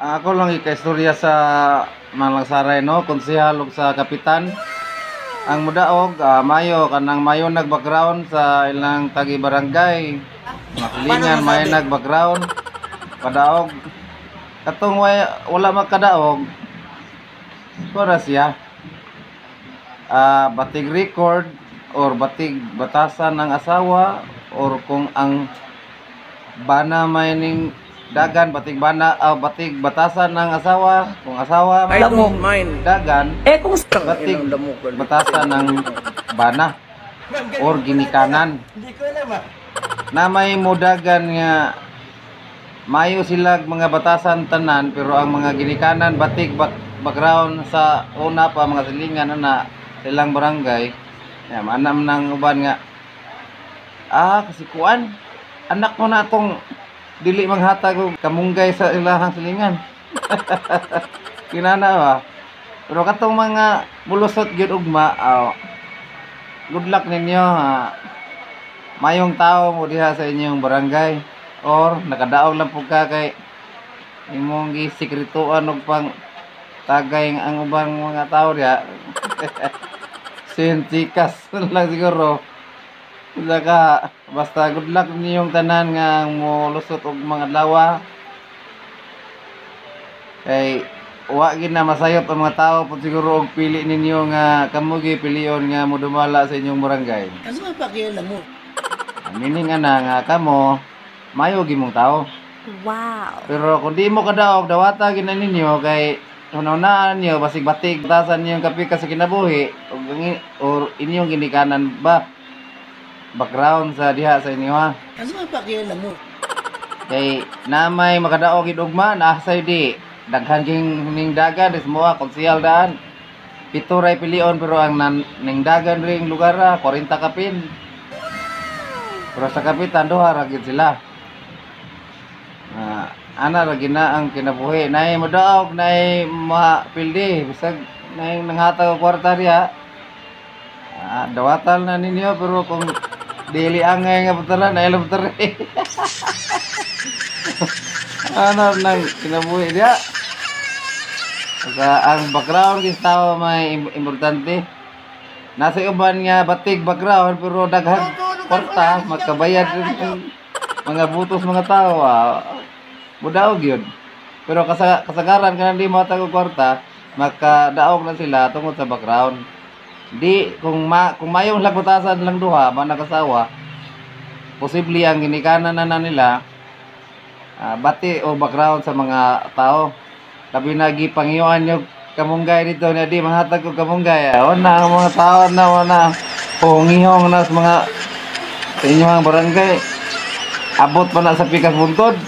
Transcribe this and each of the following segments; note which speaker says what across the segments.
Speaker 1: Ako lang ikaistorya sa Malangsaray no, konsehal ug sa kapitan. Ang mudaog mayo kanang mayo nag-background sa ilang tagi barangay. Makilingan may nag-background padaog katong wala makadaog para siya batig record or batig batasan ng asawa or kung ang bana may ning dagan batig bana batig batasan ng asawa kung asawa may dagan
Speaker 2: kung
Speaker 1: batig batasan ng bana or ginikanan na may mudagan nga mayo sila mga batasan tanan pero ang mga ginikanan batig background sa una pa mga silingan na silang barangay manam nang uban nga kasi kuan anak mo na atong dili manghatag og kamunggay sa ilahang silingan. Kinana ba? Pero katong mga bulusot gyud ugma, good luck ninyo. Mayong tao mo diha sa inyong barangay or nakadaog lang pug ka kay imong gisekretoan og pang tagay ang ubang mga tao diha. Sintikas lang siguro. Saka basta good luck ninyong tanan nga mo lusot og mga lawa kay wa gid na masayop ang mga tao pud siguro og pili ninyo nga kamo gi pilion nga modumala sa inyong barangay.
Speaker 2: Ano pa kaya mo?
Speaker 1: Meaning nga kamo mayo gi mong tao.
Speaker 3: Wow.
Speaker 1: Pero kung di mo kadaog dawata gid na ninyo kay hunahunaan niyo basig batig tasan niyo kapi sa kinabuhi or inyong ginikanan ba background sa diha sa inyo ha.
Speaker 2: Ano pa kaya mo?
Speaker 1: Kay namay makadaog gid ugma na say di daghan ning dagan is moa konsehal daan. Pito ray pilion pero ang ning dagan ring lugar 40 kapin. Pero sa kapitan duha ra gid sila. Ana ra gina ang kinabuhi nay modaog nay mapildi bisag nay nanghatag og kwarta diha. Dawatal na ninyo pero kung dili angay nga putaran ay putar. Ano nang kinabuhi dia? Ang background is tao may importante. Nasa uban nga batig background pero daghan kwarta magkabayad rin mga butos mga tao. Mudaog yun. Pero kasagaran ka di matag og kwarta makadaog na sila tungod sa background. Di kung mayong lagbutasan lang duha ba nakasawa posible ang ginikanan na nila bati o background sa mga tao labi na gipangiyuan yung kamunggay dito na di manghatag og kamunggay na ang mga tao na pungihong na sa mga sa inyong barangay abot pa na sa pikas buntod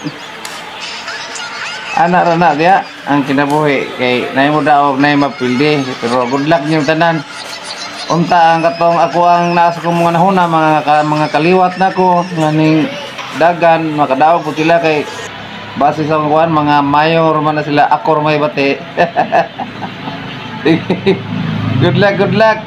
Speaker 1: anak ra na diya ang kinabuhi kay nay mo daog nay mapildi pero good luck niyo tanan. Unta ang katong ako ang nasa ko mga nahuna mga kaliwat nako nganing dagan makadaog pud sila kay base sa mga mayor man na sila akor may bati. Good luck.